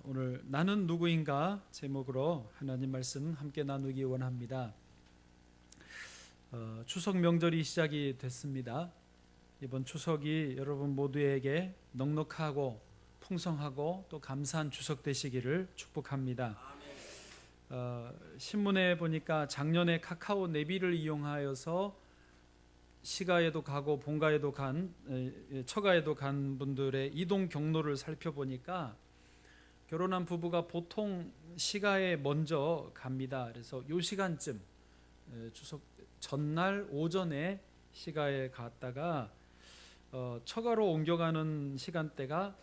오늘 나는 누구인가 제목으로 하나님 말씀 함께 나누기 원합니다. 추석 명절이 시작이 됐습니다. 이번 추석이 여러분 모두에게 넉넉하고 풍성하고 또 감사한 추석 되시기를 축복합니다. 신문에 보니까 작년에 카카오 내비를 이용하여서 시가에도 가고 본가에도 처가에도 간 분들의 이동 경로를 살펴보니까 결혼한 부부가 보통 시가에 먼저 갑니다. 그래서 이 시간쯤 추석 전날 오전에 시가에 갔다가 처가로 옮겨가는 시간대가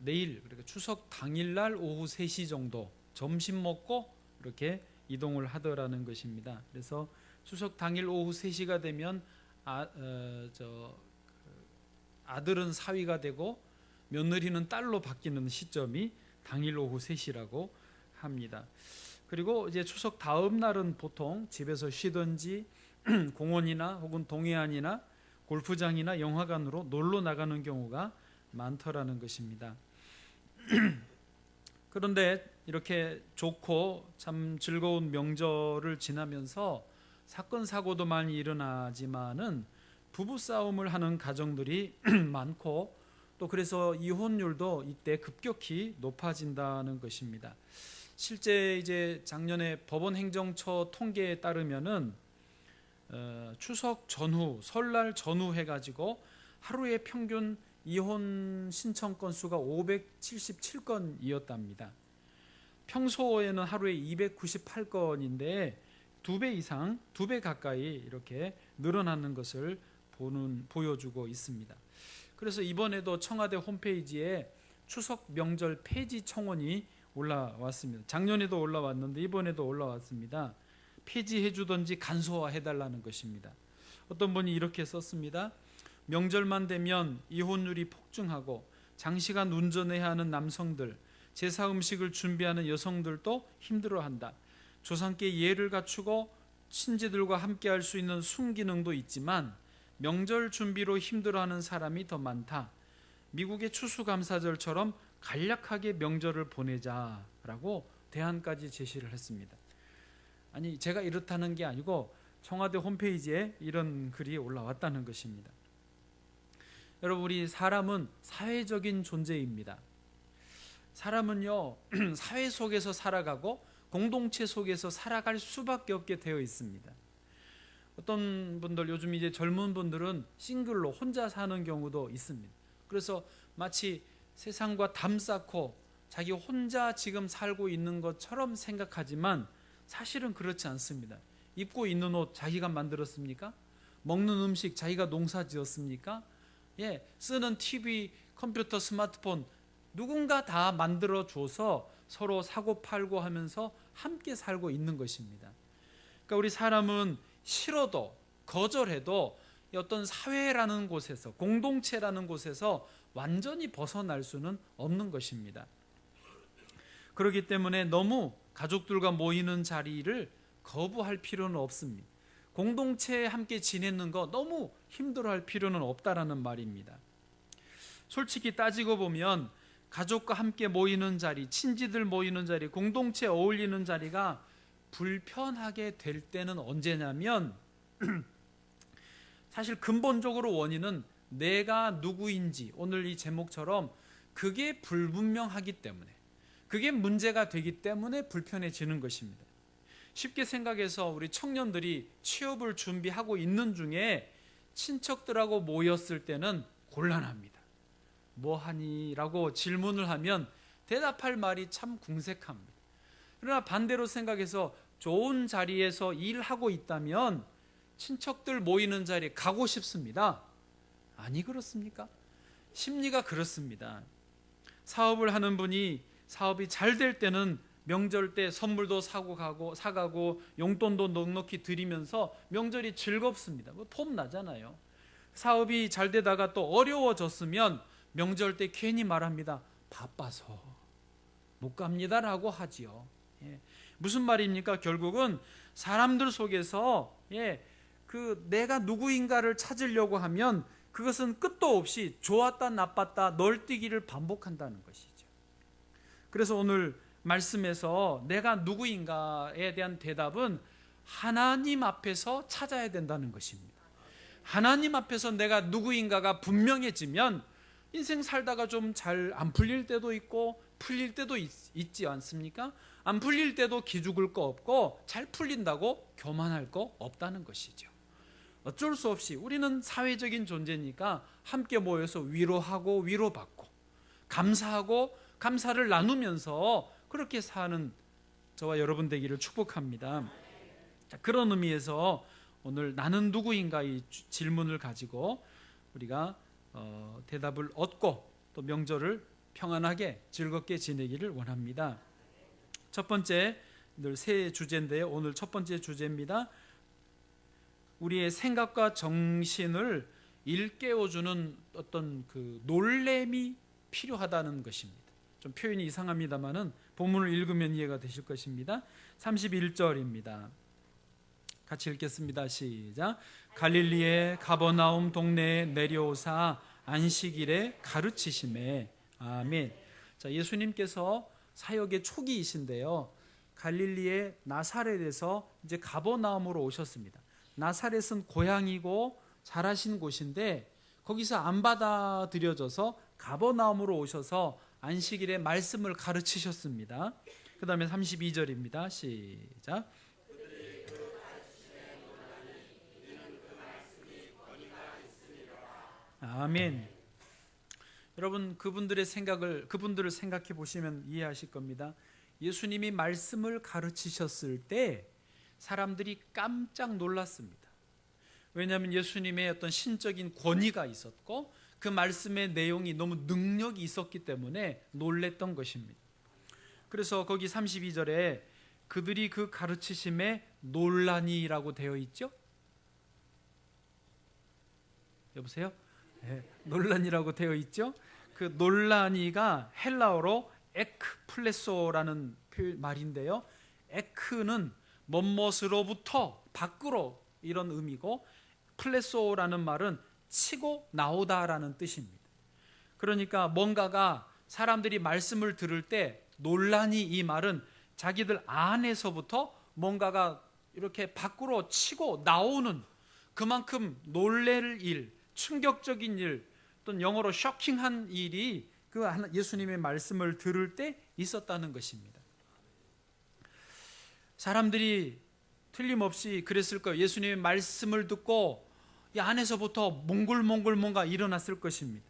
내일, 그러니까 추석 당일날 오후 3시 정도 점심 먹고 이렇게 이동을 하더라는 것입니다. 그래서 추석 당일 오후 3시가 되면 아들은 사위가 되고 며느리는 딸로 바뀌는 시점이 당일 오후 3시라고 합니다. 그리고 이제 추석 다음 날은 보통 집에서 쉬든지 공원이나 혹은 동해안이나 골프장이나 영화관으로 놀러 나가는 경우가 많더라는 것입니다. 그런데 이렇게 좋고 참 즐거운 명절을 지나면서 사건 사고도 많이 일어나지만은 부부싸움을 하는 가정들이 많고 또 그래서 이혼율도 이때 급격히 높아진다는 것입니다. 실제 이제 작년에 법원 행정처 통계에 따르면은 추석 전후, 설날 전후 해가지고 하루에 평균 이혼 신청 건수가 577건이었답니다. 평소에는 하루에 298건인데 2배 이상, 2배 가까이 이렇게 늘어나는 것을 보여주고 있습니다. 그래서 이번에도 청와대 홈페이지에 추석 명절 폐지 청원이 올라왔습니다. 작년에도 올라왔는데 이번에도 올라왔습니다. 폐지해 주든지 간소화해 달라는 것입니다. 어떤 분이 이렇게 썼습니다. 명절만 되면 이혼율이 폭증하고 장시간 운전해야 하는 남성들, 제사 음식을 준비하는 여성들도 힘들어한다. 조상께 예를 갖추고 친지들과 함께 할 수 있는 순기능도 있지만 명절 준비로 힘들어하는 사람이 더 많다. 미국의 추수감사절처럼 간략하게 명절을 보내자라고 대안까지 제시를 했습니다. 아니, 제가 이렇다는 게 아니고 청와대 홈페이지에 이런 글이 올라왔다는 것입니다. 여러분, 우리 사람은 사회적인 존재입니다. 사람은요, 사회 속에서 살아가고 공동체 속에서 살아갈 수밖에 없게 되어 있습니다. 어떤 분들, 요즘 이제 젊은 분들은 싱글로 혼자 사는 경우도 있습니다. 그래서 마치 세상과 담 쌓고 자기 혼자 지금 살고 있는 것처럼 생각하지만 사실은 그렇지 않습니다. 입고 있는 옷 자기가 만들었습니까? 먹는 음식 자기가 농사 지었습니까? 쓰는 TV, 컴퓨터, 스마트폰 누군가 다 만들어 줘서 서로 사고 팔고 하면서 함께 살고 있는 것입니다. 그러니까 우리 사람은 싫어도 거절해도 어떤 사회라는 곳에서, 공동체라는 곳에서 완전히 벗어날 수는 없는 것입니다. 그렇기 때문에 너무 가족들과 모이는 자리를 거부할 필요는 없습니다. 공동체에 함께 지내는 거 너무 힘들어할 필요는 없다라는 말입니다. 솔직히 따지고 보면 가족과 함께 모이는 자리, 친지들 모이는 자리, 공동체 어울리는 자리가 불편하게 될 때는 언제냐면 사실 근본적으로 원인은 내가 누구인지, 오늘 이 제목처럼 그게 불분명하기 때문에, 그게 문제가 되기 때문에 불편해지는 것입니다. 쉽게 생각해서 우리 청년들이 취업을 준비하고 있는 중에 친척들하고 모였을 때는 곤란합니다. 뭐하니? 라고 질문을 하면 대답할 말이 참 궁색합니다. 그러나 반대로 생각해서 좋은 자리에서 일하고 있다면 친척들 모이는 자리에 가고 싶습니다. 아니 그렇습니까? 심리가 그렇습니다. 사업을 하는 분이 사업이 잘 될 때는 명절 때 선물도 사가고 용돈도 넉넉히 드리면서 명절이 즐겁습니다. 폼 나잖아요. 사업이 잘 되다가 또 어려워졌으면 명절 때 괜히 말합니다. 바빠서 못 갑니다라고 하지요. 무슨 말입니까? 결국은 사람들 속에서 내가 누구인가를 찾으려고 하면 그것은 끝도 없이 좋았다 나빴다 널뛰기를 반복한다는 것이죠. 그래서 오늘 말씀에서 내가 누구인가에 대한 대답은 하나님 앞에서 찾아야 된다는 것입니다. 하나님 앞에서 내가 누구인가가 분명해지면 인생 살다가 좀 잘 안 풀릴 때도 있고 풀릴 때도 있지 않습니까? 안 풀릴 때도 기죽을 거 없고 잘 풀린다고 교만할 거 없다는 것이죠. 어쩔 수 없이 우리는 사회적인 존재니까 함께 모여서 위로하고 위로받고 감사하고 감사를 나누면서 그렇게 사는 저와 여러분 되기를 축복합니다. 자, 그런 의미에서 오늘 나는 누구인가 이 질문을 가지고 우리가 대답을 얻고 또 명절을 평안하게 즐겁게 지내기를 원합니다. 첫 번째, 늘 새 주제인데요. 오늘 첫 번째 주제입니다. 우리의 생각과 정신을 일깨워주는 어떤 그 놀램이 필요하다는 것입니다. 좀 표현이 이상합니다만은 본문을 읽으면 이해가 되실 것입니다. 31절입니다. 같이 읽겠습니다. 시작. 갈릴리의 가버나움 동네에 내려오사 안식일에 가르치심에. 아멘. 자, 예수님께서 사역의 초기이신데요. 갈릴리의 나사렛에서 이제 가버나움으로 오셨습니다. 나사렛은 고향이고 자라신 곳인데 거기서 안 받아들여져서 가버나움으로 오셔서 안식일에 말씀을 가르치셨습니다. 그 다음에 32절입니다. 시작. 아멘. 여러분 그분들을 생각해 보시면 이해하실 겁니다. 예수님이 말씀을 가르치셨을 때 사람들이 깜짝 놀랐습니다. 왜냐하면 예수님의 어떤 신적인 권위가 있었고 그 말씀의 내용이 너무 능력이 있었기 때문에 놀랬던 것입니다. 그래서 거기 32절에 그들이 그 가르치심에 놀라니라고 되어 있죠? 여보세요? 네, 논란이라고 되어 있죠. 그 논란이가 헬라어로 에크플레소라는 말인데요. 에크는 뭐뭇으로부터 밖으로 이런 의미고 플레소라는 말은 치고 나오다라는 뜻입니다. 그러니까 뭔가가 사람들이 말씀을 들을 때 논란이 이 말은 자기들 안에서부터 뭔가가 이렇게 밖으로 치고 나오는 그만큼 놀랄 일, 충격적인 일, 또는 영어로 쇼킹한 일이 그 예수님의 말씀을 들을 때 있었다는 것입니다. 사람들이 틀림없이 그랬을 거예요. 예수님의 말씀을 듣고 이 안에서부터 몽글몽글 뭔가 일어났을 것입니다.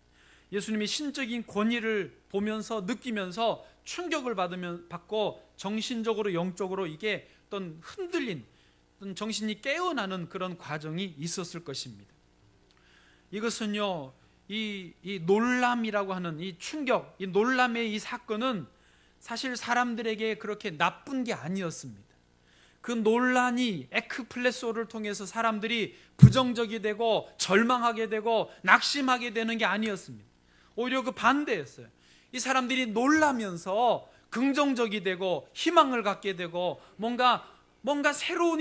예수님이 신적인 권위를 보면서 느끼면서 충격을 받고 정신적으로 영적으로 이게 어떤 흔들린 어떤 정신이 깨어나는 그런 과정이 있었을 것입니다. 이것은요, 이 놀람이라고 하는 이 충격, 이 놀람의 이 사건은 사실 사람들에게 그렇게 나쁜 게 아니었습니다. 그 논란이 에크플레소를 통해서 사람들이 부정적이 되고 절망하게 되고 낙심하게 되는 게 아니었습니다. 오히려 그 반대였어요. 이 사람들이 놀라면서 긍정적이 되고 희망을 갖게 되고 뭔가 새로운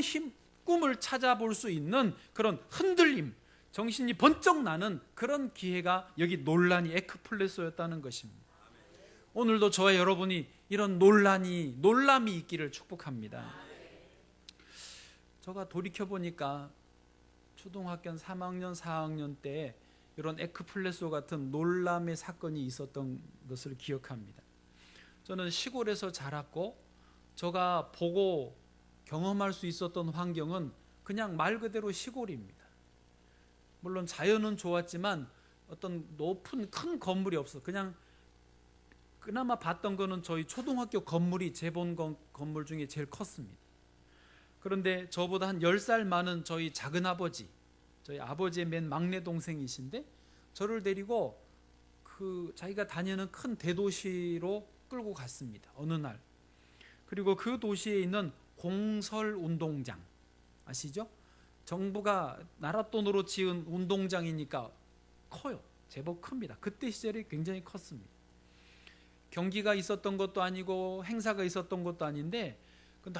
꿈을 찾아볼 수 있는 그런 흔들림, 정신이 번쩍 나는 그런 기회가 여기 논란이 에크플레소였다는 것입니다. 오늘도 저와 여러분이 이런 놀람이 있기를 축복합니다. 제가 돌이켜보니까 초등학교 3학년, 4학년 때 이런 에크플레소 같은 놀람의 사건이 있었던 것을 기억합니다. 저는 시골에서 자랐고 제가 보고 경험할 수 있었던 환경은 그냥 말 그대로 시골입니다. 물론 자연은 좋았지만 어떤 높은 큰 건물이 없어. 그냥 그나마 봤던 거는 저희 초등학교 건물이 재본 건물 중에 제일 컸습니다. 그런데 저보다 한 10살 많은 저희 작은아버지, 저희 아버지의 맨 막내 동생이신데 저를 데리고 그 자기가 다니는 큰 대도시로 끌고 갔습니다. 어느 날. 그리고 그 도시에 있는 공설운동장 아시죠? 정부가 나라 돈으로 지은 운동장이니까 커요. 제법 큽니다. 그때 시절이 굉장히 컸습니다. 경기가 있었던 것도 아니고 행사가 있었던 것도 아닌데 그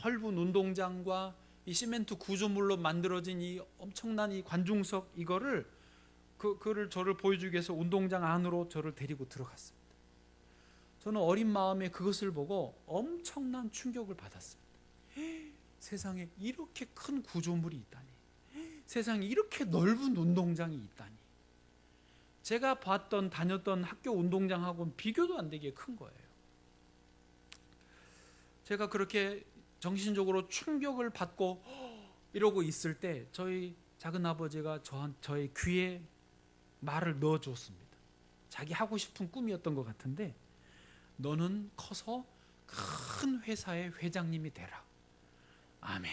넓은 운동장과 이 시멘트 구조물로 만들어진 이 엄청난 이 관중석 이거를 그를 저를 보여주기 위해서 운동장 안으로 저를 데리고 들어갔습니다. 저는 어린 마음에 그것을 보고 엄청난 충격을 받았습니다. 세상에 이렇게 큰 구조물이 있다니, 세상에 이렇게 넓은 운동장이 있다니, 제가 다녔던 학교 운동장하고는 비교도 안 되게 큰 거예요. 제가 그렇게 정신적으로 충격을 받고 이러고 있을 때 저희 작은 아버지가 저의 귀에 말을 넣어줬습니다. 자기 하고 싶은 꿈이었던 것 같은데, 너는 커서 큰 회사의 회장님이 되라. 아멘.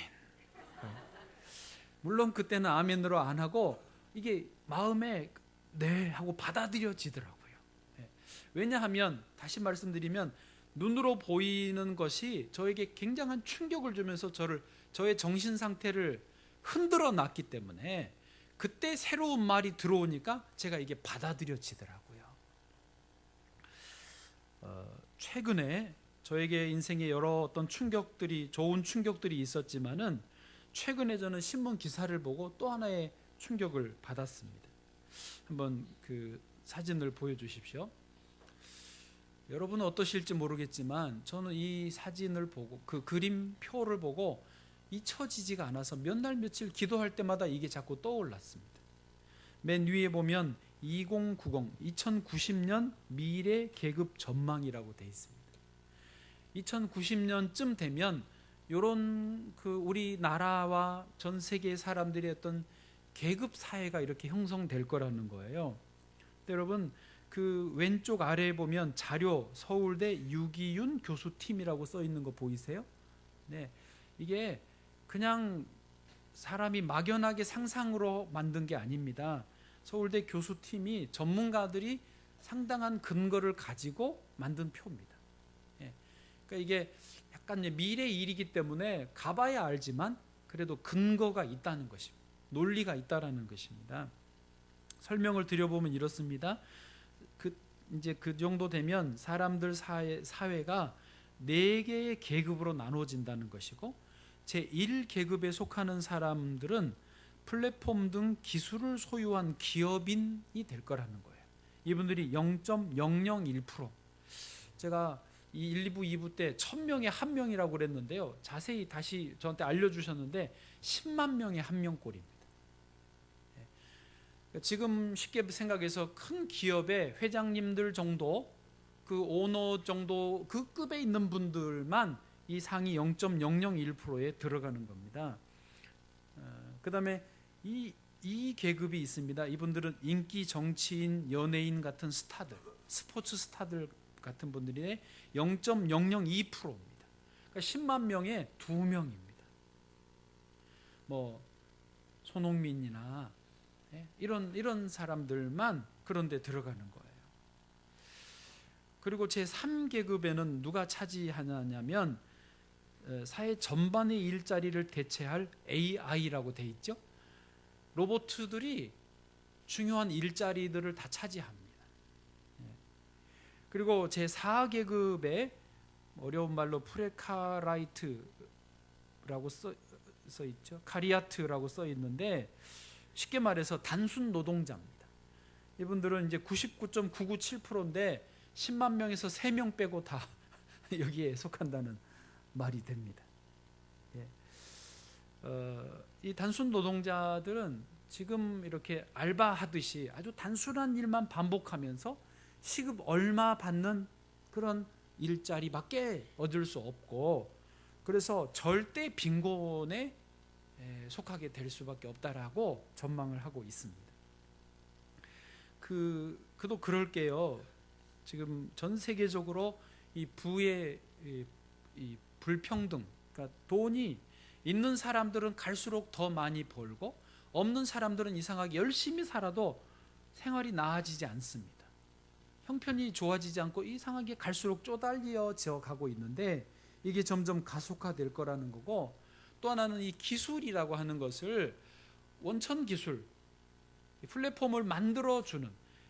물론 그때는 아멘으로 안 하고 이게 마음에 네 하고 받아들여지더라고요. 왜냐하면 다시 말씀드리면 눈으로 보이는 것이 저에게 굉장한 충격을 주면서 저의 정신 상태를 흔들어 놨기 때문에 그때 새로운 말이 들어오니까 제가 이게 받아들여지더라고요. 최근에 저에게 인생에 여러 어떤 충격들이, 좋은 충격들이 있었지만은 최근에 저는 신문 기사를 보고 또 하나의 충격을 받았습니다. 한번 그 사진을 보여주십시오. 여러분은 어떠실지 모르겠지만 저는 이 사진을 보고, 그 그림표를 보고 잊혀지지가 않아서 몇 날 며칠 기도할 때마다 이게 자꾸 떠올랐습니다. 맨 위에 보면 2090년 미래 계급 전망이라고 되어 있습니다. 2090년쯤 되면 이런 우리나라와 전 세계 사람들의 어떤 계급 사회가 이렇게 형성될 거라는 거예요. 여러분, 그 왼쪽 아래에 보면 자료 서울대 유기윤 교수팀이라고 써 있는 거 보이세요? 네, 이게 그냥 사람이 막연하게 상상으로 만든 게 아닙니다. 서울대 교수팀이 전문가들이 상당한 근거를 가지고 만든 표입니다. 그러니까 이게 약간 미래 일이기 때문에 가봐야 알지만 그래도 근거가 있다는 것입니다. 논리가 있다라는 것입니다. 설명을 드려보면 이렇습니다. 이제 그 정도 되면 사람들 사회가 4개의 계급으로 나눠진다는 것이고, 제1계급에 속하는 사람들은 플랫폼 등 기술을 소유한 기업인이 될 거라는 거예요. 이분들이 0.001%. 제가 이 1, 2부, 2부 때 1000명에 1명이라고 그랬는데요. 자세히 다시 저한테 알려주셨는데 10만 명에 1명 꼴입니다. 지금 쉽게 생각해서 큰 기업의 회장님들 정도, 그 오너 정도 그 급에 있는 분들만 이 상위 0.001%에 들어가는 겁니다. 그 다음에 이 계급이 있습니다. 이분들은 인기 정치인, 연예인 같은 스타들, 스포츠 스타들 같은 분들의 0.002%입니다. 그러니까 10만 명에 2명입니다. 뭐 손흥민이나 이런 사람들만 그런 데 들어가는 거예요. 그리고 제3계급에는 누가 차지하냐면 사회 전반의 일자리를 대체할 AI라고 돼 있죠. 로봇들이 중요한 일자리들을 다 차지합니다. 그리고 제4계급에 어려운 말로 프레카라이트라고 써 있죠. 카리아트라고 써 있는데 쉽게 말해서 단순 노동자입니다. 이분들은 이제 99.997%인데 10만 명에서 3명 빼고 다 여기에 속한다는 말이 됩니다. 이 단순 노동자들은 지금 이렇게 알바하듯이 아주 단순한 일만 반복하면서 시급 얼마 받는 그런 일자리밖에 얻을 수 없고, 그래서 절대 빈곤에 속하게 될 수밖에 없다라고 전망을 하고 있습니다. 그도 그럴게요. 지금 전 세계적으로 이 부의 이 불평등, 그러니까 돈이 있는 사람들은 갈수록 더 많이 벌고 없는 사람들은 이상하게 열심히 살아도 생활이 나아지지 않습니다. 형편이 좋아지지 않고 이상하게 갈수록 쪼달려져 가고 있는데 이게 점점 가속화될 거라는 거고, 또 하나는 이 기술이라고 하는 것을 원천 기술, 플랫폼을 만들어주는,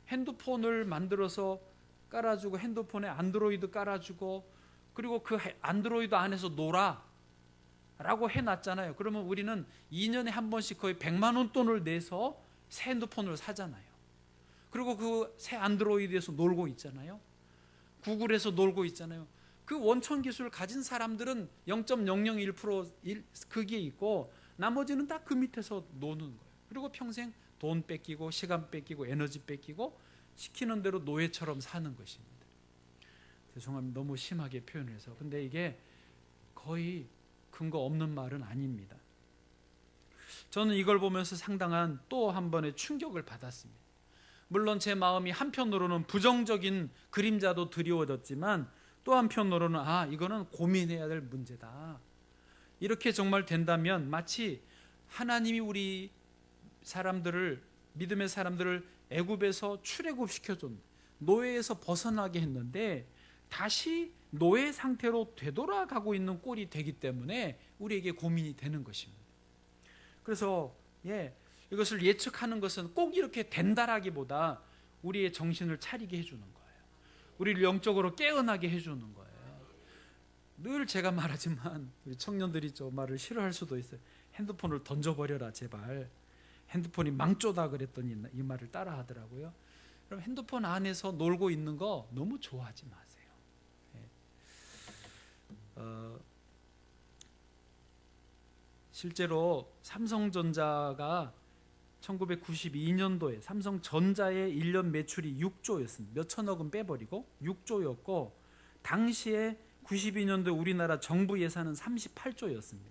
핸드폰을 만들어서 깔아주고 핸드폰에 안드로이드 깔아주고 그리고 그 안드로이드 안에서 놀아 라고 해놨잖아요. 그러면 우리는 2년에 한 번씩 거의 100만 원 돈을 내서 새 핸드폰을 사잖아요. 그리고 그 새 안드로이드에서 놀고 있잖아요. 구글에서 놀고 있잖아요. 그 원천 기술을 가진 사람들은 0.001% 거기에 있고 나머지는 다 그 밑에서 노는 거예요. 그리고 평생 돈 뺏기고 시간 뺏기고 에너지 뺏기고 시키는 대로 노예처럼 사는 것입니다. 죄송합니다. 너무 심하게 표현해서. 근데 이게 거의 근거 없는 말은 아닙니다. 저는 이걸 보면서 상당한 또 한 번의 충격을 받았습니다. 물론 제 마음이 한편으로는 부정적인 그림자도 드리워졌지만 또 한편으로는 이거는 고민해야 될 문제다. 이렇게 정말 된다면 마치 하나님이 우리 사람들을, 믿음의 사람들을 애굽에서 출애굽시켜준 노예에서 벗어나게 했는데 다시 노예 상태로 되돌아가고 있는 꼴이 되기 때문에 우리에게 고민이 되는 것입니다. 그래서 이것을 예측하는 것은 꼭 이렇게 된다라기보다 우리의 정신을 차리게 해주는 거예요. 우리를 영적으로 깨어나게 해주는 거예요. 늘 제가 말하지만 우리 청년들이 저 말을 싫어할 수도 있어요. 핸드폰을 던져버려라 제발. 핸드폰이 망조다 그랬더니 이 말을 따라 하더라고요. 그럼 핸드폰 안에서 놀고 있는 거 너무 좋아하지 마세요. 실제로 삼성전자가 1992년도에 삼성전자의 1년 매출이 6조였습니다. 몇 천억은 빼버리고 6조였고 당시에 92년도 우리나라 정부 예산은 38조였습니다.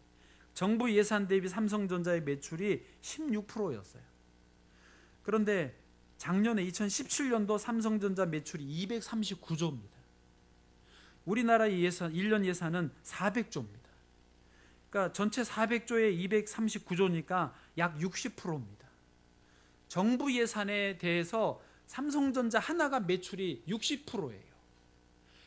정부 예산 대비 삼성전자의 매출이 16%였어요. 그런데 작년에 2017년도 삼성전자 매출이 239조입니다. 우리나라의 예산, 1년 예산은 400조입니다. 그러니까 전체 400조에 239조니까 약 60%입니다. 정부 예산에 대해서 삼성전자 하나가 매출이 60%예요.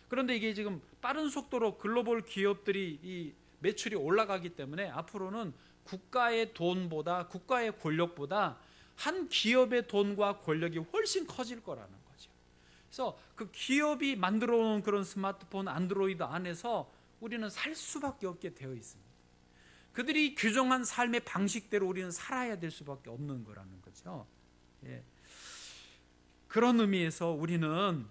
그런데 이게 지금 빠른 속도로 글로벌 기업들이 이 매출이 올라가기 때문에 앞으로는 국가의 돈보다, 국가의 권력보다 한 기업의 돈과 권력이 훨씬 커질 거라는 거죠. 그래서 그 기업이 만들어 놓은 그런 스마트폰, 안드로이드 안에서 우리는 살 수밖에 없게 되어 있습니다. 그들이 규정한 삶의 방식대로 우리는 살아야 될 수밖에 없는 거라는 거죠. 그런 의미에서 우리는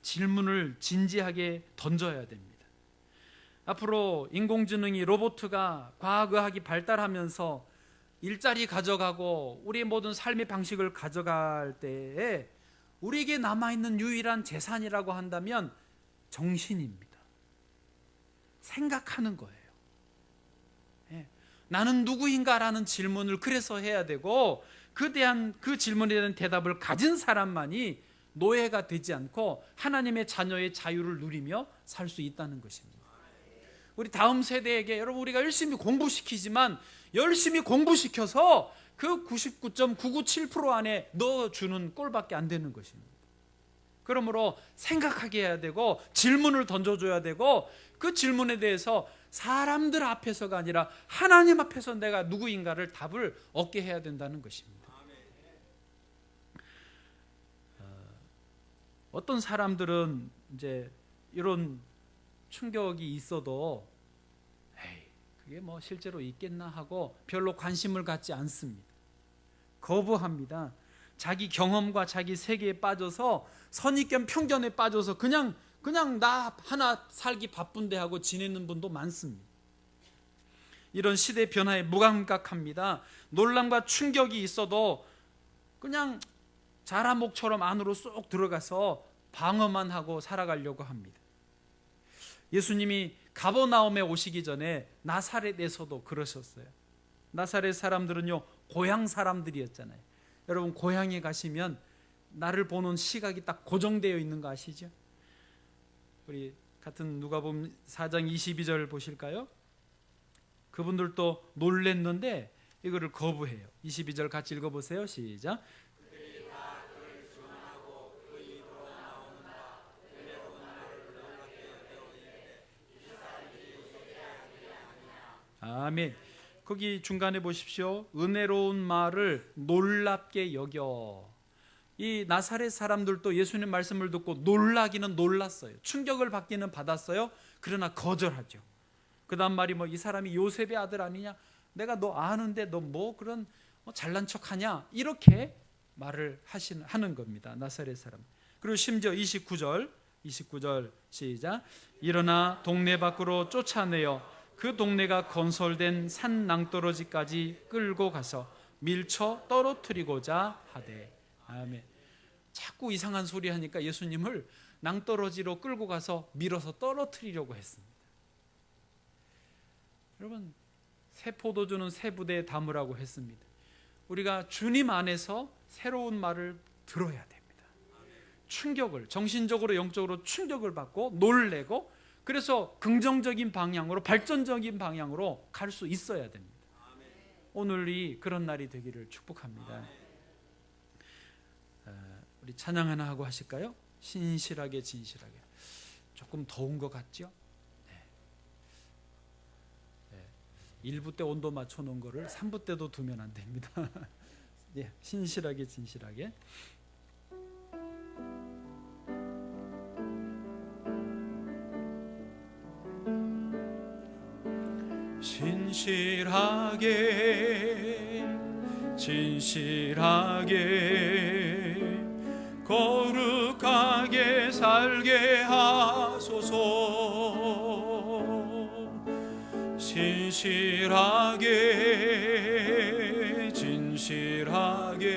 질문을 진지하게 던져야 됩니다. 앞으로 인공지능이, 로봇가, 과학의학이 발달하면서 일자리 가져가고 우리의 모든 삶의 방식을 가져갈 때에 우리에게 남아있는 유일한 재산이라고 한다면 정신입니다. 생각하는 거예요. 나는 누구인가라는 질문을 그래서 해야 되고 그 질문에 대한 대답을 가진 사람만이 노예가 되지 않고 하나님의 자녀의 자유를 누리며 살 수 있다는 것입니다. 우리 다음 세대에게 여러분 우리가 열심히 공부시키지만 열심히 공부시켜서 그 99.997% 안에 넣어주는 꼴밖에 안 되는 것입니다. 그러므로 생각하게 해야 되고 질문을 던져줘야 되고 그 질문에 대해서 사람들 앞에서가 아니라 하나님 앞에서 내가 누구인가를 답을 얻게 해야 된다는 것입니다. 어떤 사람들은 이제 이런 충격이 있어도 그게 뭐 실제로 있겠나 하고 별로 관심을 갖지 않습니다. 거부합니다. 자기 경험과 자기 세계에 빠져서 선입견 편견에 빠져서 그냥 나 하나 살기 바쁜데 하고 지내는 분도 많습니다. 이런 시대 변화에 무감각합니다. 논란과 충격이 있어도 그냥 자라목처럼 안으로 쏙 들어가서 방어만 하고 살아가려고 합니다. 예수님이 가버나움에 오시기 전에 나사렛에서도 그러셨어요. 나사렛 사람들은요 고향 사람들이었잖아요. 여러분 고향에 가시면 나를 보는 시각이 딱 고정되어 있는 거 아시죠? 우리 같은 누가복음 4장 22절 보실까요? 그분들도 놀랬는데 이거를 거부해요. 22절 같이 읽어보세요. 시작. 아멘. 거기 중간에 보십시오. 은혜로운 말을 놀랍게 여겨. 이 나사렛 사람들도 예수님 말씀을 듣고 놀라기는 놀랐어요. 충격을 받기는 받았어요. 그러나 거절하죠. 그 다음 말이 이 사람이 요셉의 아들 아니냐? 내가 너 아는데 너 뭐 그런 잘난 척하냐? 이렇게 말을 하는 겁니다. 나사렛 사람. 그리고 심지어 29절 29절 시작. 일어나 동네 밖으로 쫓아내어 그 동네가 건설된 산 낭떠러지까지 끌고 가서 밀쳐 떨어뜨리고자 하되. 아멘. 자꾸 이상한 소리 하니까 예수님을 낭떠러지로 끌고 가서 밀어서 떨어뜨리려고 했습니다. 여러분, 새 포도주는 새 부대에 담으라고 했습니다. 우리가 주님 안에서 새로운 말을 들어야 됩니다. 충격을, 정신적으로 영적으로 충격을 받고 놀래고, 그래서 긍정적인 방향으로, 발전적인 방향으로 갈 수 있어야 됩니다. 오늘이 그런 날이 되기를 축복합니다. 우리 찬양 하나 하고 하실까요? 신실하게 진실하게. 조금 더운 것 같죠? 네. 1부 때 온도 맞춰놓은 거를 3부 때도 두면 안 됩니다. 네, 신실하게 진실하게. 신실하게 진실하게 거룩하게 살게 하소서. 신실하게 진실하게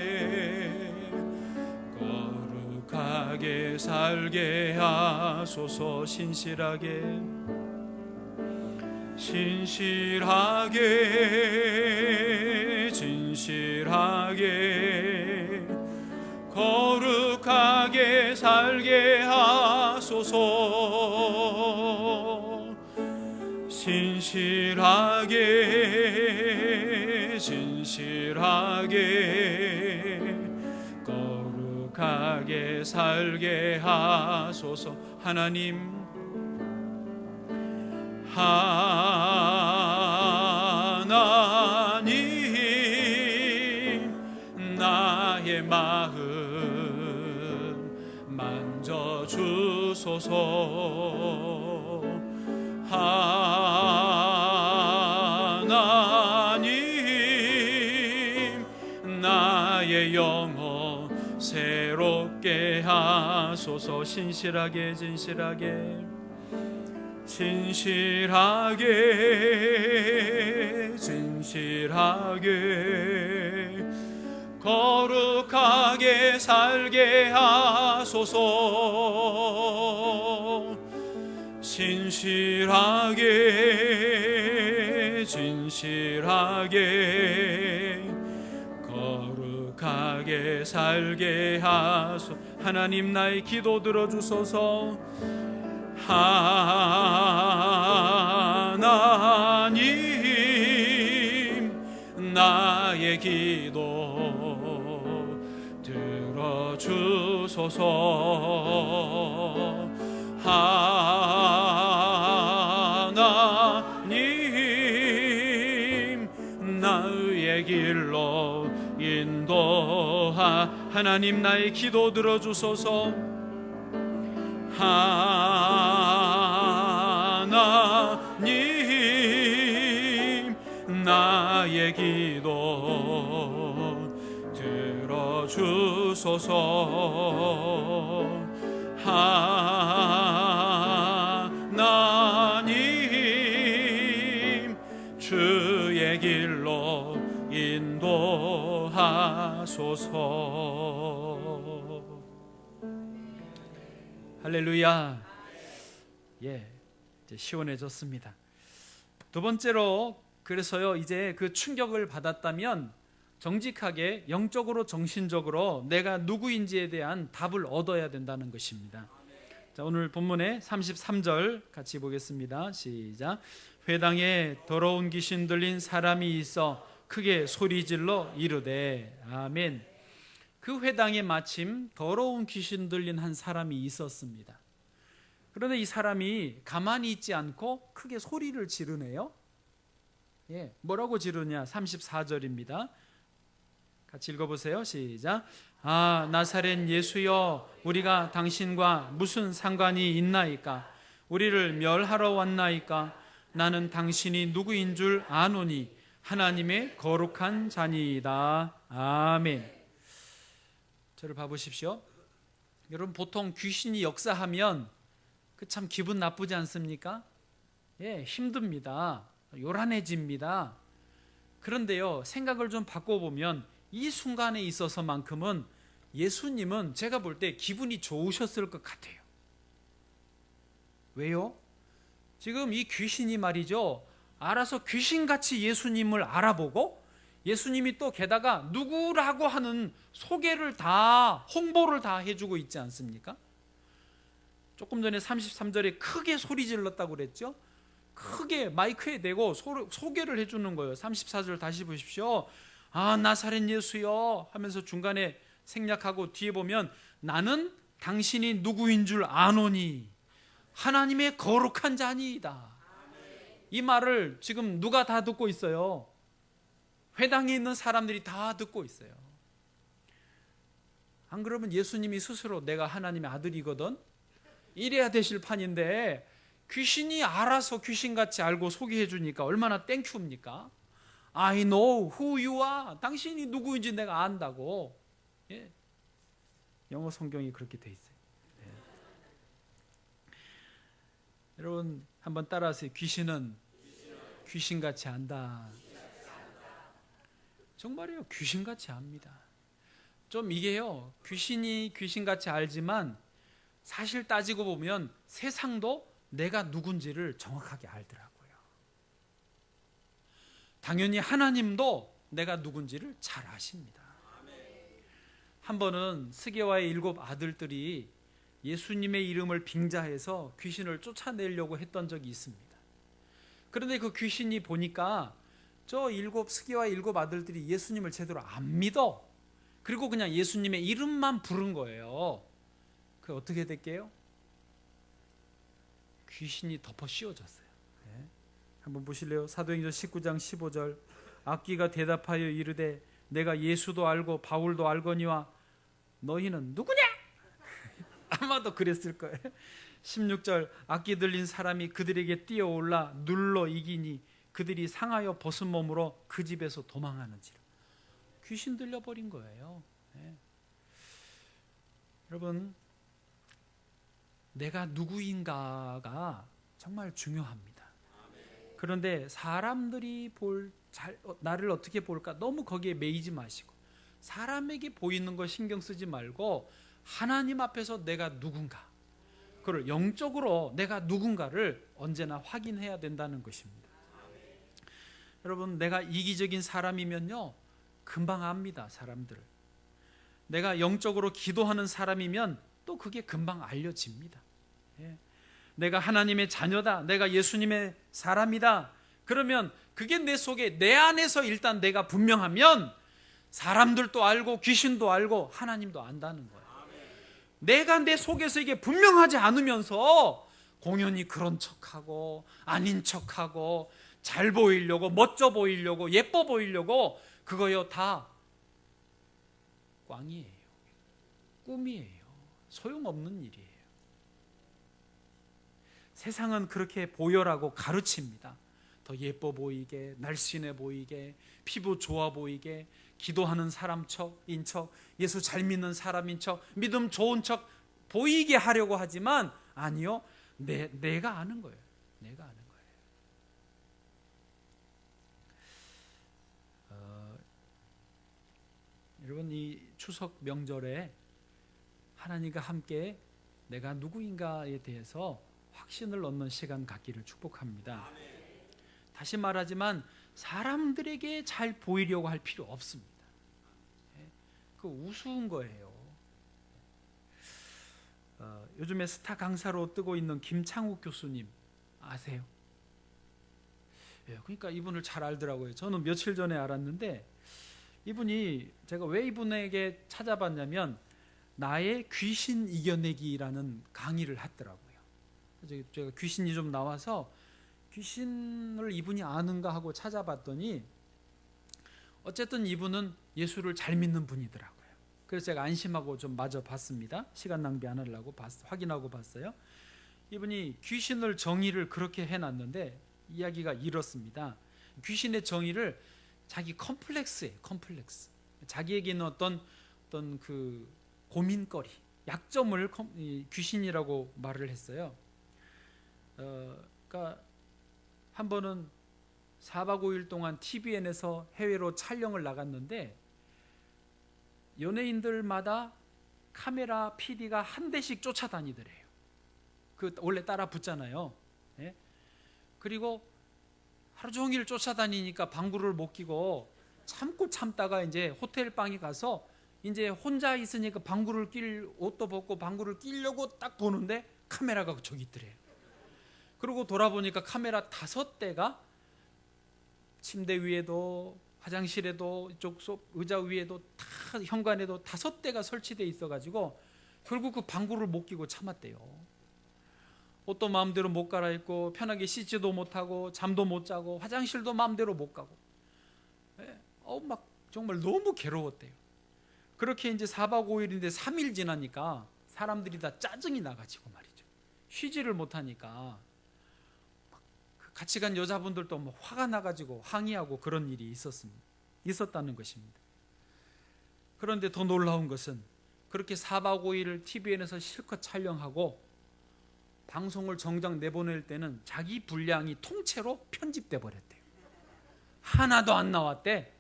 거룩하게 살게 하소서. 신실하게 신실하게 진실하게 거룩하게 살게 하소서. 신실하게 진실하게 거룩하게 살게 하소서. 하나님, 하나님, 나의 마음 만져주소서. 하나님, 나의 영혼 새롭게 하소서. 신실하게 진실하게 진실하게 진실하게 거룩하게 살게 하소서. 신실하게 진실하게 거룩하게 살게 하소서. 하나님, 나의 기도 들어주소서. 하나님, 나의 기도 들어주소서. 하나님, 나의 길로 인도하. 하나님, 나의 기도 들어주소서. 하나님, 나의 기도 들어주소서. 하나님, 주의 길로 인도하소서. 할렐루야. 예, 이제 시원해졌습니다. 두 번째로, 그래서요, 이제 그 충격을 받았다면 정직하게 영적으로 정신적으로 내가 누구인지에 대한 답을 얻어야 된다는 것입니다. 자, 오늘 본문의 33절 같이 보겠습니다. 시작. 회당에 더러운 귀신 들린 사람이 있어 크게 소리질러 이르되. 아멘. 그 회당에 마침 더러운 귀신 들린 한 사람이 있었습니다. 그런데 이 사람이 가만히 있지 않고 크게 소리를 지르네요. 예, 뭐라고 지르냐? 34절입니다. 같이 읽어보세요. 시작. 아, 나사렛 예수여, 우리가 당신과 무슨 상관이 있나이까? 우리를 멸하러 왔나이까? 나는 당신이 누구인 줄 아노니 하나님의 거룩한 자니이다. 아멘. 저를 봐보십시오. 여러분, 보통 귀신이 역사하면 그 참 기분 나쁘지 않습니까? 예, 힘듭니다. 요란해집니다. 그런데요, 생각을 좀 바꿔보면 이 순간에 있어서만큼은 예수님은 제가 볼 때 기분이 좋으셨을 것 같아요. 왜요? 지금 이 귀신이 말이죠, 알아서 귀신같이 예수님을 알아보고 예수님이 또 게다가 누구라고 하는 소개를 다, 홍보를 다 해주고 있지 않습니까? 조금 전에 33절에 크게 소리 질렀다고 그랬죠? 크게 마이크에 대고 소개를 해주는 거예요. 34절 다시 보십시오. 아, 나사렛 예수여 하면서 중간에 생략하고 뒤에 보면 나는 당신이 누구인 줄 아노니 하나님의 거룩한 자니이다. 이 말을 지금 누가 다 듣고 있어요? 회당에 있는 사람들이 다 듣고 있어요. 안 그러면 예수님이 스스로 내가 하나님의 아들이거든 이래야 되실 판인데 귀신이 알아서 귀신같이 알고 소개해 주니까 얼마나 땡큐입니까? I know who you are. 당신이 누구인지 내가 안다고. 예. 영어 성경이 그렇게 돼 있어요. 예. 여러분 한번 따라하세요. 귀신은 귀신같이 안다. 정말이에요. 귀신같이 압니다. 좀 이게요, 귀신이 귀신같이 알지만 사실 따지고 보면 세상도 내가 누군지를 정확하게 알더라고요. 당연히 하나님도 내가 누군지를 잘 아십니다. 한 번은 스게와의 7 아들들이 예수님의 이름을 빙자해서 귀신을 쫓아내려고 했던 적이 있습니다. 그런데 그 귀신이 보니까 저 스게와의 7 아들들이 예수님을 제대로 안 믿어. 그리고 그냥 예수님의 이름만 부른 거예요. 그 어떻게 됐게요? 귀신이 덮어 씌워졌어요. 네. 한번 보실래요? 사도행전 19장 15절. 악귀가 대답하여 이르되 내가 예수도 알고 바울도 알거니와 너희는 누구냐? 아마도 그랬을 거예요. 16절. 악귀 들린 사람이 그들에게 뛰어올라 눌러 이기니 그들이 상하여 벗은 몸으로 그 집에서 도망하는지라. 귀신 들려버린 거예요. 네. 여러분, 내가 누구인가가 정말 중요합니다. 그런데 사람들이 나를 어떻게 볼까 너무 거기에 매이지 마시고 사람에게 보이는 거 신경 쓰지 말고 하나님 앞에서 내가 누군가, 그걸 영적으로 내가 누군가를 언제나 확인해야 된다는 것입니다. 여러분, 내가 이기적인 사람이면요 금방 압니다. 사람들을. 내가 영적으로 기도하는 사람이면 또 그게 금방 알려집니다. 예. 내가 하나님의 자녀다, 내가 예수님의 사람이다, 그러면 그게 내 속에, 내 안에서 일단 내가 분명하면 사람들도 알고 귀신도 알고 하나님도 안다는 거예요. 내가 내 속에서 이게 분명하지 않으면서 공연히 그런 척하고 아닌 척하고 잘 보이려고, 멋져 보이려고, 예뻐 보이려고, 그거요 다 꽝이에요. 꿈이에요. 소용없는 일이에요. 세상은 그렇게 보여라고 가르칩니다. 더 예뻐 보이게, 날씬해 보이게, 피부 좋아 보이게, 기도하는 사람 척인 척, 예수 잘 믿는 사람인 척, 믿음 좋은 척 보이게 하려고 하지만 아니요, 내가 아는 거예요. 내가 아는 거예요. 여러분, 이 추석 명절에 하나님과 함께 내가 누구인가에 대해서 확신을 얻는 시간 갖기를 축복합니다. 다시 말하지만 사람들에게 잘 보이려고 할 필요 없습니다. 그 우스운 거예요. 요즘에 스타 강사로 뜨고 있는 김창욱 교수님 아세요? 그러니까 이분을 잘 알더라고요. 저는 며칠 전에 알았는데 이분이, 제가 왜 이분에게 찾아봤냐면 나의 귀신 이겨내기라는 강의를 했더라고요. 제가 귀신이 좀 나와서 귀신을 이분이 아는가 하고 찾아봤더니 어쨌든 이분은 예수를 잘 믿는 분이더라고요. 그래서 제가 안심하고 좀 마저 봤습니다. 시간 낭비 안 하려고 확인하고 봤어요. 이분이 귀신을 정의를 그렇게 해놨는데 이야기가 이렇습니다. 귀신의 정의를 자기 컴플렉스예요. 컴플렉스. 자기에게 있는 어떤 그 고민거리, 약점을 귀신이라고 말을 했어요. 그러니까 한 번은 4박 5일 동안 TVN에서 해외로 촬영을 나갔는데 연예인들마다 카메라 PD가 한 대씩 쫓아다니더래요. 그 원래 따라 붙잖아요. 예? 그리고 하루 종일 쫓아다니니까 방구를 못 끼고 참고 참다가 이제 호텔 방에 가서 이제 혼자 있으니까 방구를 낄 옷도 벗고 방구를 끼려고 딱 보는데 카메라가 저기 있더래요. 그리고 돌아보니까 카메라 5대가 침대 위에도 화장실에도 이쪽 의자 위에도 다 현관에도 5대가 설치되어 있어가지고 결국 그 방구를 못 끼고 참았대요. 옷도 마음대로 못 갈아입고 편하게 씻지도 못하고 잠도 못 자고 화장실도 마음대로 못 가고 막 정말 너무 괴로웠대요. 그렇게 이제 4박 5일인데 3일 지나니까 사람들이 다 짜증이 나가지고 말이죠. 쉬지를 못하니까 같이 간 여자분들도 뭐 화가 나가지고 항의하고 그런 일이 있었다는 것입니다. 그런데 더 놀라운 것은 그렇게 4박 5일을 TVN에서 실컷 촬영하고 방송을 정작 내보낼 때는 자기 분량이 통째로 편집돼 버렸대요. 하나도 안 나왔대.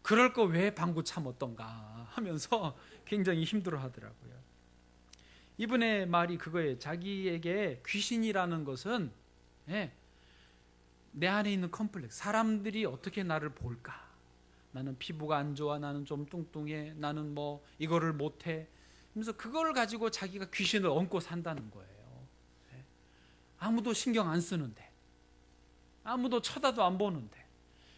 그럴 거 왜 방구 참았던가 하면서 굉장히 힘들어 하더라고요. 이분의 말이 그거예요. 자기에게 귀신이라는 것은 내 안에 있는 컴플렉스, 사람들이 어떻게 나를 볼까, 나는 피부가 안 좋아, 나는 좀 뚱뚱해, 나는 뭐 이거를 못해, 그래서 그걸 가지고 자기가 귀신을 얹고 산다는 거예요. 아무도 신경 안 쓰는데, 아무도 쳐다도 안 보는데,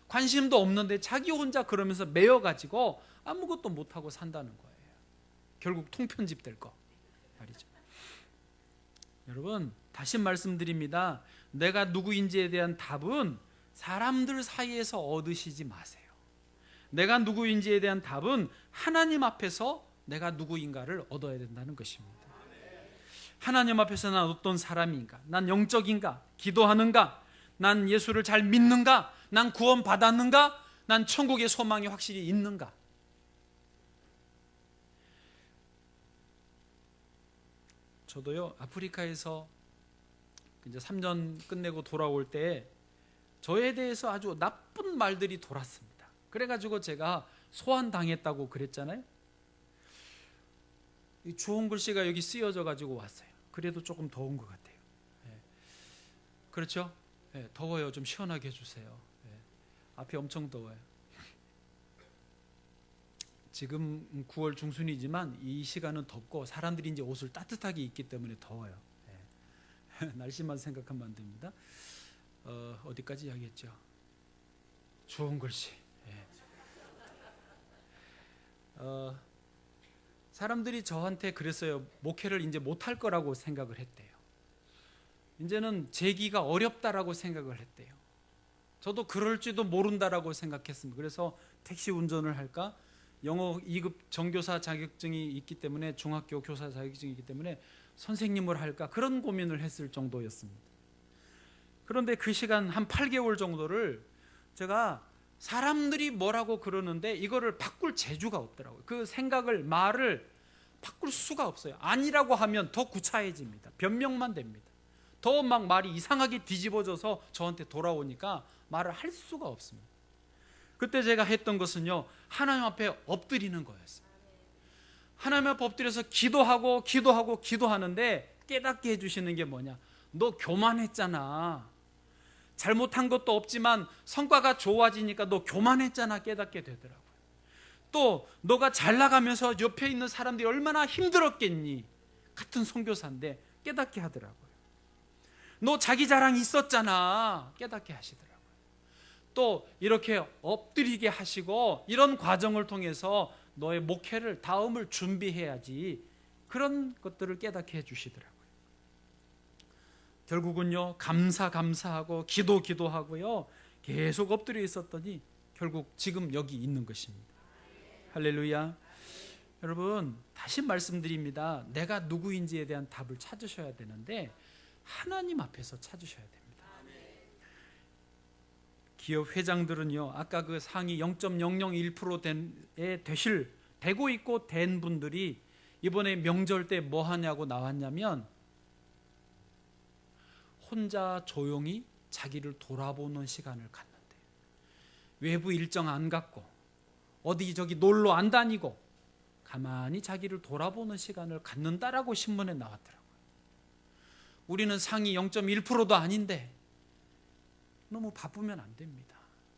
관심도 없는데 자기 혼자 그러면서 매여가지고 아무것도 못하고 산다는 거예요. 결국 통편집될 거 말이죠. 여러분, 다시 말씀드립니다. 내가 누구인지에 대한 답은 사람들 사이에서 얻으시지 마세요. 내가 누구인지에 대한 답은 하나님 앞에서 내가 누구인가를 얻어야 된다는 것입니다. 하나님 앞에서 난 어떤 사람인가, 난 영적인가, 기도하는가, 난 예수를 잘 믿는가, 난 구원 받았는가, 난 천국의 소망이 확실히 있는가. 저도요, 아프리카에서 이제 3년 끝내고 돌아올 때 저에 대해서 아주 나쁜 말들이 돌았습니다. 그래가지고 제가 소환당했다고 그랬잖아요. 이 주홍 글씨가 여기 쓰여져 가지고 왔어요. 그래도 조금 더운 것 같아요. 그렇죠? 더워요. 좀 시원하게 해주세요. 앞이 엄청 더워요. 지금 9월 중순이지만 이 시간은 덥고 사람들이 이제 옷을 따뜻하게 입기 때문에 더워요. 날씨만 생각하면 안 됩니다. 어디까지 이야기했죠? 주홍 글씨. 사람들이 저한테 그랬어요. 목회를 이제 못할 거라고 생각을 했대요. 이제는 재기가 어렵다라고 생각을 했대요. 저도 그럴지도 모른다라고 생각했습니다. 그래서 택시 운전을 할까? 영어 2급 정교사 자격증이 있기 때문에, 중학교 교사 자격증이 있기 때문에 선생님을 할까? 그런 고민을 했을 정도였습니다. 그런데 그 시간 한 8개월 정도를 제가 사람들이 뭐라고 그러는데 이거를 바꿀 재주가 없더라고요. 그 생각을, 말을 바꿀 수가 없어요. 아니라고 하면 더 구차해집니다. 변명만 됩니다. 더 막 말이 이상하게 뒤집어져서 저한테 돌아오니까 말을 할 수가 없습니다. 그때 제가 했던 것은요, 하나님 앞에 엎드리는 거였어요. 하나님 앞에 엎드려서 기도하는데 깨닫게 해주시는 게 뭐냐? 너 교만했잖아. 잘못한 것도 없지만 성과가 좋아지니까 너 교만했잖아. 깨닫게 되더라고요. 또 너가 잘 나가면서 옆에 있는 사람들이 얼마나 힘들었겠니? 같은 선교사인데 깨닫게 하더라고요. 너 자기 자랑 있었잖아. 깨닫게 하시더라고요. 또 이렇게 엎드리게 하시고 이런 과정을 통해서 너의 목회를, 다음을 준비해야지, 그런 것들을 깨닫게 해주시더라고요. 결국은요, 감사하고 기도하고요, 계속 엎드려 있었더니 결국 지금 여기 있는 것입니다. 할렐루야. 여러분, 다시 말씀드립니다. 내가 누구인지에 대한 답을 찾으셔야 되는데 하나님 앞에서 찾으셔야 됩니다. 기업 회장들은요, 아까 그 상위 0.001% 되고 있고 된 분들이 이번에 명절 때 뭐 하냐고 나왔냐면 혼자 조용히 자기를 돌아보는 시간을 갖는데, 외부 일정 안 갖고 어디 저기 놀러 안 다니고 가만히 자기를 돌아보는 시간을 갖는다라고 신문에 나왔더라고요. 우리는 상위 0.1%도 아닌데 너무 바쁘면 안 됩니다.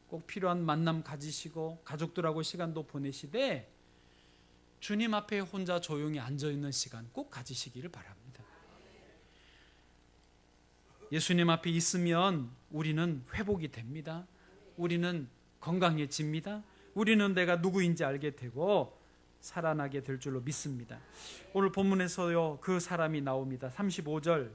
꼭 필요한 만남 가지시고 가족들하고 시간도 보내시되 주님 앞에 혼자 조용히 앉아있는 시간 꼭 가지시기를 바랍니다. 예수님 앞에 있으면 우리는 회복이 됩니다. 우리는 건강해집니다. 우리는 내가 누구인지 알게 되고 살아나게 될 줄로 믿습니다. 오늘 본문에서요, 그 사람이 나옵니다. 35절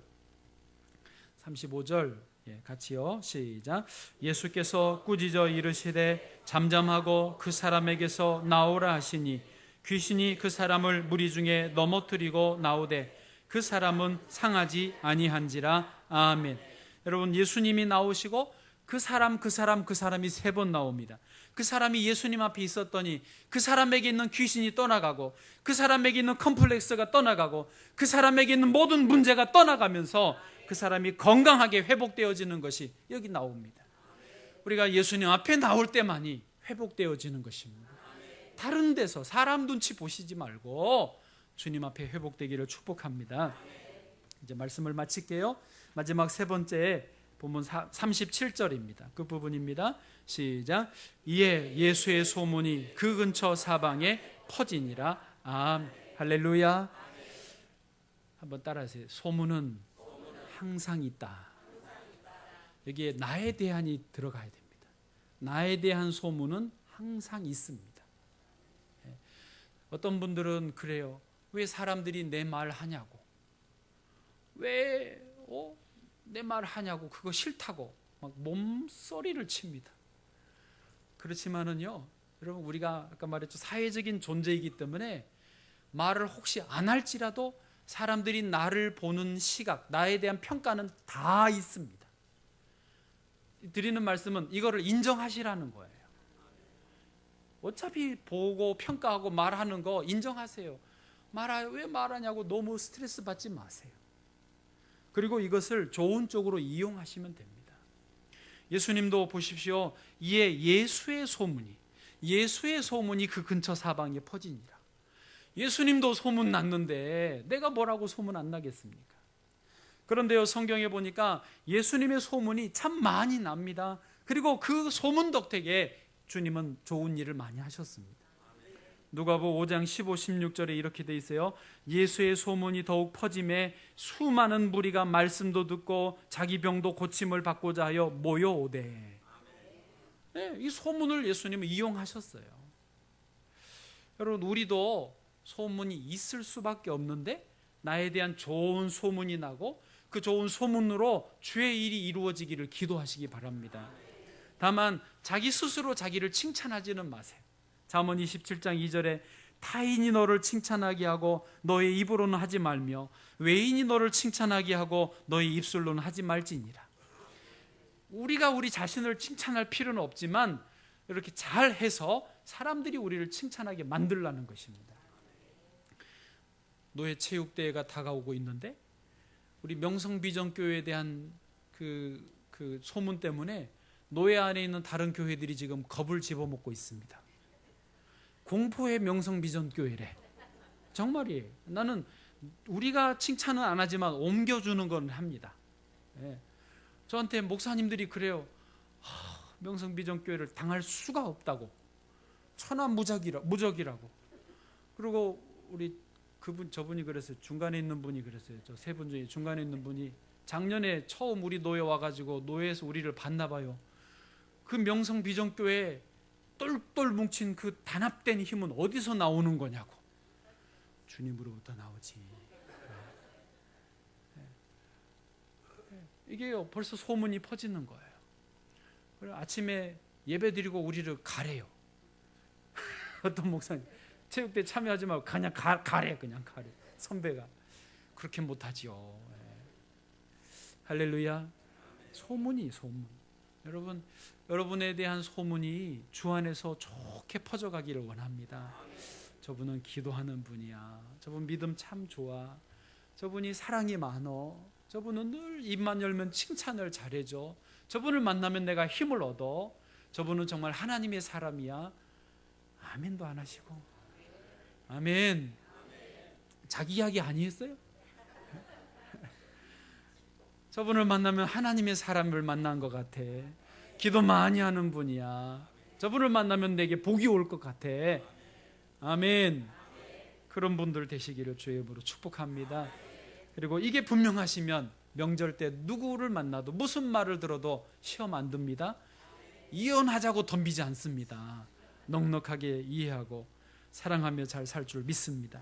같이요, 시작. 예수께서 꾸짖어 이르시되 잠잠하고 그 사람에게서 나오라 하시니 귀신이 그 사람을 무리 중에 넘어뜨리고 나오되 그 사람은 상하지 아니한지라. 아멘. 여러분, 예수님이 나오시고 그 사람이 3번 나옵니다. 그 사람이 예수님 앞에 있었더니 그 사람에게 있는 귀신이 떠나가고 그 사람에게 있는 컴플렉스가 떠나가고 그 사람에게 있는 모든 문제가 떠나가면서 그 사람이 건강하게 회복되어지는 것이 여기 나옵니다. 우리가 예수님 앞에 나올 때만이 회복되어지는 것입니다. 다른 데서 사람 눈치 보시지 말고 주님 앞에 회복되기를 축복합니다. 이제 말씀을 마칠게요. 마지막 세 번째 본문 37절입니다. 그 부분입니다. 시작. 이에 예수의 소문이 그 근처 사방에 퍼지니라. 아멘. 할렐루야. 한번 따라하세요. 소문은 항상 있다. 여기에 나에 대한이 들어가야 됩니다. 나에 대한 소문은 항상 있습니다. 어떤 분들은 그래요. 왜 사람들이 내 말 하냐고, 왜 내 말 하냐고, 그거 싫다고 막 몸소리를 칩니다. 그렇지만은요, 여러분, 우리가 아까 말했죠, 사회적인 존재이기 때문에 말을 혹시 안 할지라도 사람들이 나를 보는 시각, 나에 대한 평가는 다 있습니다. 드리는 말씀은 이거를 인정하시라는 거예요. 어차피 보고 평가하고 말하는 거 인정하세요. 왜 말하냐고 너무 스트레스 받지 마세요. 그리고 이것을 좋은 쪽으로 이용하시면 됩니다. 예수님도 보십시오. 이에 예수의 소문이 그 근처 사방에 퍼지니라. 예수님도 소문 났는데 내가 뭐라고 소문 안 나겠습니까? 그런데요, 성경에 보니까 예수님의 소문이 참 많이 납니다. 그리고 그 소문 덕택에 주님은 좋은 일을 많이 하셨습니다. 누가복음 5장 15, 16절에 이렇게 돼 있어요. 예수의 소문이 더욱 퍼짐에 수많은 무리가 말씀도 듣고 자기 병도 고침을 받고자 하여 모여오되. 네, 이 소문을 예수님은 이용하셨어요. 여러분, 우리도 소문이 있을 수밖에 없는데 나에 대한 좋은 소문이 나고 그 좋은 소문으로 주의 일이 이루어지기를 기도하시기 바랍니다. 다만 자기 스스로 자기를 칭찬하지는 마세요. 잠언 27장 2절에 타인이 너를 칭찬하게 하고 너의 입으로는 하지 말며 외인이 너를 칭찬하게 하고 너의 입술로는 하지 말지니라. 우리가 우리 자신을 칭찬할 필요는 없지만 이렇게 잘해서 사람들이 우리를 칭찬하게 만들라는 것입니다. 노예 체육대회가 다가오고 있는데 우리 명성비전교회에 대한 그 소문 때문에 노예 안에 있는 다른 교회들이 지금 겁을 집어먹고 있습니다. 공포의 명성비전교회래. 정말이에요. 나는 우리가 칭찬은 안 하지만 옮겨주는 건 합니다. 예. 저한테 목사님들이 그래요. 명성비전교회를 당할 수가 없다고. 천하무적이라고. 그리고 우리 저분이 그랬어요. 중간에 있는 분이 그랬어요. 저 세 분 중에 중간에 있는 분이 작년에 처음 우리 노예 와가지고 노예에서 우리를 봤나 봐요. 그 명성비전교회 똘똘 뭉친 그 단합된 힘은 어디서 나오는 거냐고. 주님으로부터 나오지. 이게요, 벌써 소문이 퍼지는 거예요. 그래서 아침에 예배 드리고 우리를 가래요. 어떤 목사님 체육대회 참여하지 말고 그냥 가래. 선배가 그렇게 못하지요. 할렐루야. 소문. 여러분에 대한 소문이 주 안에서 좋게 퍼져가기를 원합니다. 저분은 기도하는 분이야. 저분 믿음 참 좋아. 저분이 사랑이 많어. 저분은 늘 입만 열면 칭찬을 잘해줘. 저분을 만나면 내가 힘을 얻어. 저분은 정말 하나님의 사람이야. 아멘도 안 하시고. 아멘. 자기 이야기 아니었어요? 저분을 만나면 하나님의 사람을 만난 것 같아. 기도 많이 하는 분이야. 저분을 만나면 내게 복이 올 것 같아. 아멘. 그런 분들 되시기를 주의 이름으로 축복합니다. 그리고 이게 분명하시면 명절 때 누구를 만나도 무슨 말을 들어도 시험 안 듭니다. 이혼하자고 덤비지 않습니다. 넉넉하게 이해하고 사랑하며 잘 살 줄 믿습니다.